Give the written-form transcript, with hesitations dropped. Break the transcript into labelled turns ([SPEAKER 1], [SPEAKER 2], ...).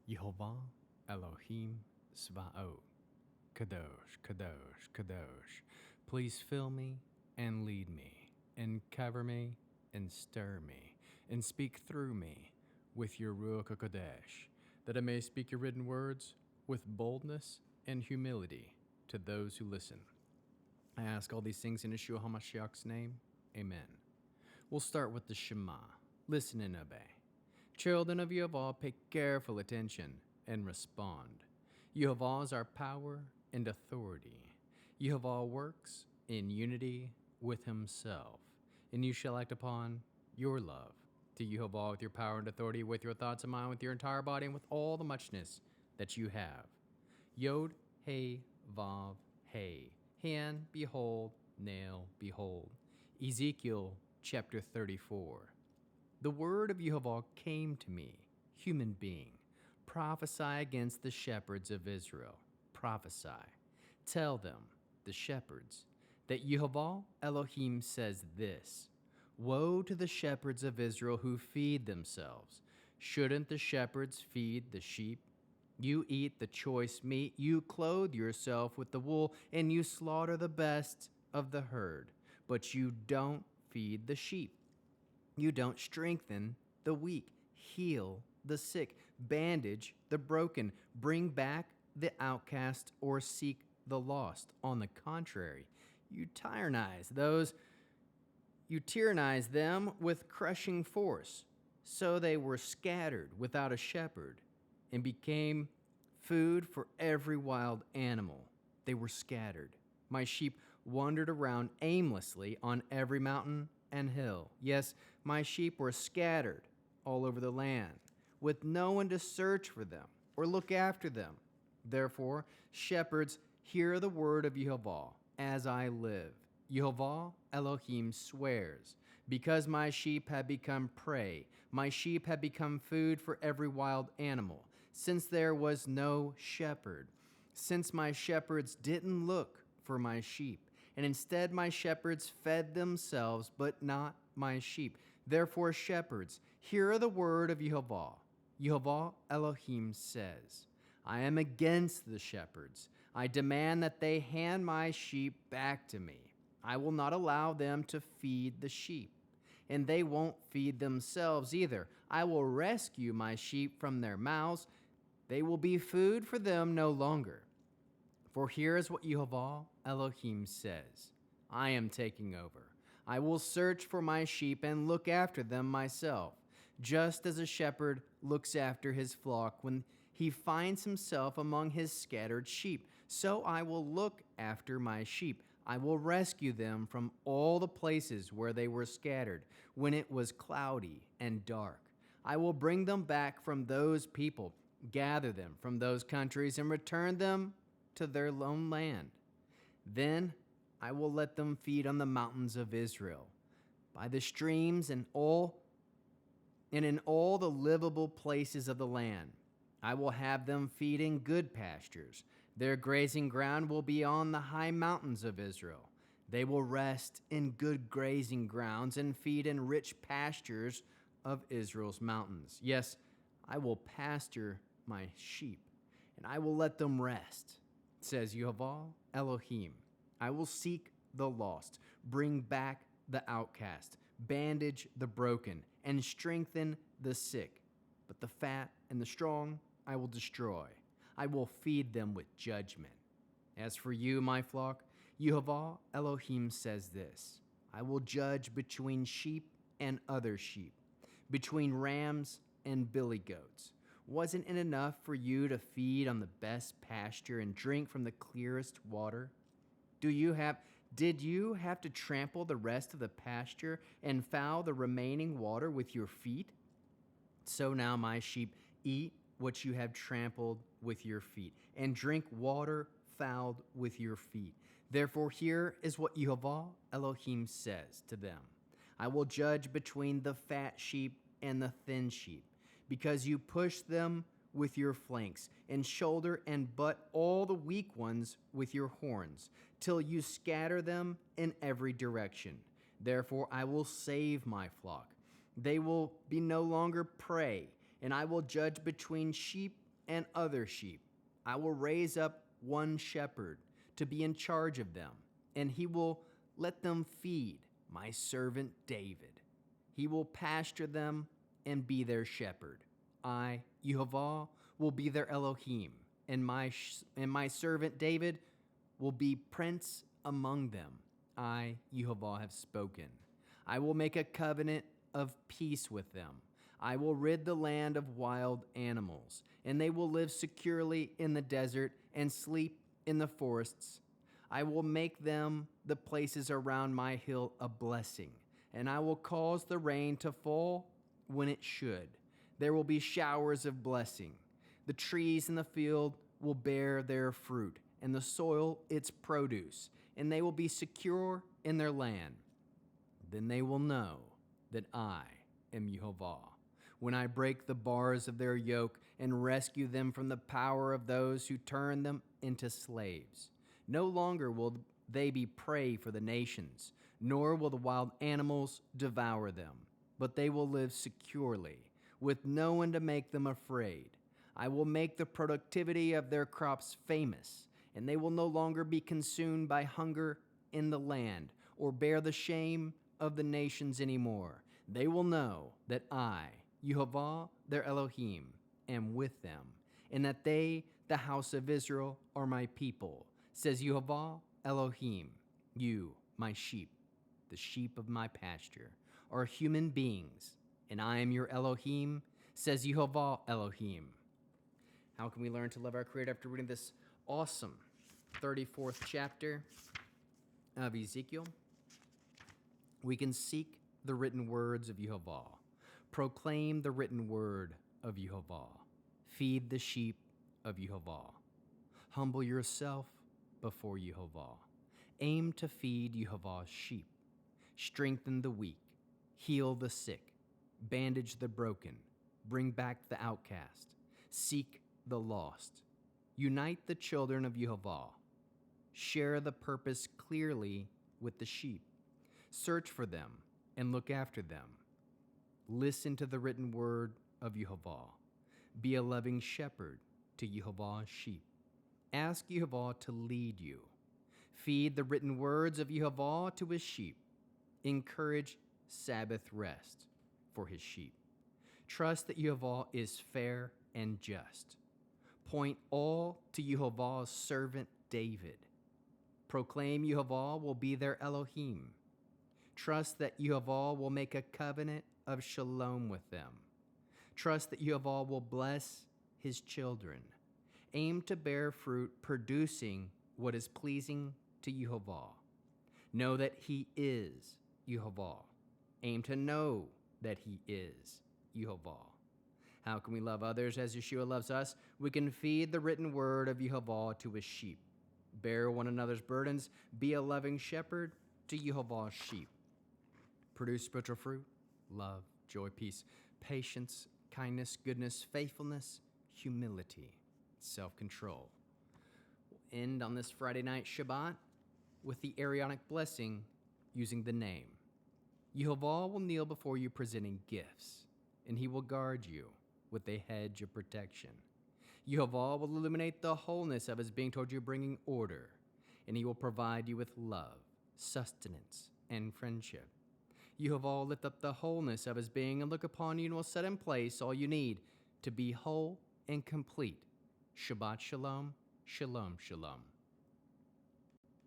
[SPEAKER 1] Yehovah Elohim Svaot. Kadosh, Kadosh, Kadosh. Please fill me and lead me, and cover me and stir me, and speak through me with your Ruach HaKodesh, that I may speak your written words with boldness and humility to those who listen. I ask all these things in Yeshua HaMashiach's name. Amen. We'll start with the Shema. Listen and obey. Children of Yehovah, pay careful attention and respond. Yehovah is our power and authority. Yehovah works in unity with himself, and you shall act upon your love to Yehovah with your power and authority, with your thoughts and mind, with your entire body, and with all the muchness that you have. Yod, Hey, Vav, Hey. Hand, behold, nail, behold. Ezekiel chapter 34. The word of Yehovah came to me, human being. Prophesy against the shepherds of Israel. Prophesy. Tell them, the shepherds, that Yehovah Elohim says this: Woe to the shepherds of Israel who feed themselves. Shouldn't the shepherds feed the sheep? You eat the choice meat, you clothe yourself with the wool, and you slaughter the best of the herd. But you don't feed the sheep. You don't strengthen the weak, heal the sick, bandage the broken, bring back the outcast, or seek the lost. On the contrary, you tyrannize them with crushing force. So they were scattered without a shepherd and became food for every wild animal. They were scattered. My sheep wandered around aimlessly on every mountain and hill. Yes, my sheep were scattered all over the land, with no one to search for them or look after them. Therefore, shepherds, hear the word of Yehovah, as I live. Yehovah Elohim swears, because my sheep have become prey, my sheep have become food for every wild animal, since there was no shepherd, since my shepherds didn't look for my sheep, and instead my shepherds fed themselves, but not my sheep. Therefore, shepherds, hear the word of Yehovah. Yehovah Elohim says, I am against the shepherds. I demand that they hand my sheep back to me. I will not allow them to feed the sheep, and they won't feed themselves either. I will rescue my sheep from their mouths. They will be food for them no longer. For here is what Yehovah Elohim says: I am taking over. I will search for my sheep and look after them myself, just as a shepherd looks after his flock when he finds himself among his scattered sheep. So I will look after my sheep. I will rescue them from all the places where they were scattered when it was cloudy and dark. I will bring them back from those people, gather them from those countries, and return them to their lone land. Then I will let them feed on the mountains of Israel, by the streams and in all the livable places of the land. I will have them feed in good pastures. Their grazing ground will be on the high mountains of Israel. They will rest in good grazing grounds and feed in rich pastures of Israel's mountains. Yes, I will pasture my sheep, and I will let them rest, says Yehovah Elohim. I will seek the lost, bring back the outcast, bandage the broken, and strengthen the sick. But the fat and the strong I will destroy. I will feed them with judgment. As for you, my flock, Yehovah Elohim says this: I will judge between sheep and other sheep, between rams and billy goats. Wasn't it enough for you to feed on the best pasture and drink from the clearest water? Did you have to trample the rest of the pasture and foul the remaining water with your feet? So now my sheep eat what you have trampled with your feet, and drink water fouled with your feet. Therefore, here is what Yehovah Elohim says to them: I will judge between the fat sheep and the thin sheep, because you push them with your flanks, and shoulder and butt all the weak ones with your horns, till you scatter them in every direction. Therefore I will save my flock. They will be no longer prey, and I will judge between sheep and other sheep. I will raise up one shepherd to be in charge of them, and he will let them feed my servant David. He will pasture them and be their shepherd. I, Yehovah, will be their Elohim, and my servant David will be prince among them. I, Yehovah, have spoken. I will make a covenant of peace with them. I will rid the land of wild animals, and they will live securely in the desert and sleep in the forests. I will make them, the places around my hill, a blessing, and I will cause the rain to fall when it should. There will be showers of blessing. The trees in the field will bear their fruit, and the soil its produce, and they will be secure in their land. Then they will know that I am Yehovah, when I break the bars of their yoke and rescue them from the power of those who turn them into slaves. No longer will they be prey for the nations, nor will the wild animals devour them, but they will live securely, with no one to make them afraid. I will make the productivity of their crops famous, and they will no longer be consumed by hunger in the land, or bear the shame of the nations anymore. They will know that I, Yehovah, their Elohim, am with them, and that they, the house of Israel, are my people, says Yehovah Elohim. You, my sheep, the sheep of my pasture, are human beings, and I am your Elohim, says Yehovah Elohim. How can we learn to love our Creator after reading this awesome 34th chapter of Ezekiel? We can seek the written words of Yehovah, proclaim the written word of Yehovah, feed the sheep of Yehovah, humble yourself before Yehovah, aim to feed Yehovah's sheep, strengthen the weak, heal the sick, bandage the broken, bring back the outcast, seek the lost, unite the children of Yehovah, share the purpose clearly with the sheep, search for them and look after them, listen to the written word of Yehovah, be a loving shepherd to Yehovah's sheep, ask Yehovah to lead you, feed the written words of Yehovah to his sheep, encourage Sabbath rest for his sheep, trust that Yehovah is fair and just, point all to Yehovah's servant David, proclaim Yehovah will be their Elohim, trust that Yehovah will make a covenant of shalom with them, trust that Yehovah will bless his children, aim to bear fruit producing what is pleasing to Yehovah, know that he is Yehovah, aim to know that he is Yehovah. How can we love others as Yeshua loves us? We can feed the written word of Yehovah to his sheep, bear one another's burdens, be a loving shepherd to Yehovah's sheep, produce spiritual fruit, love, joy, peace, patience, kindness, goodness, faithfulness, humility, self-control. We'll end on this Friday night Shabbat with the Aaronic blessing using the name. Yehovah will kneel before you presenting gifts, and he will guard you with a hedge of protection. Yehovah will illuminate the wholeness of his being toward you, bringing order, and he will provide you with love, sustenance, and friendship. Yehovah will lift up the wholeness of his being and look upon you and will set in place all you need to be whole and complete. Shabbat shalom, shalom, shalom.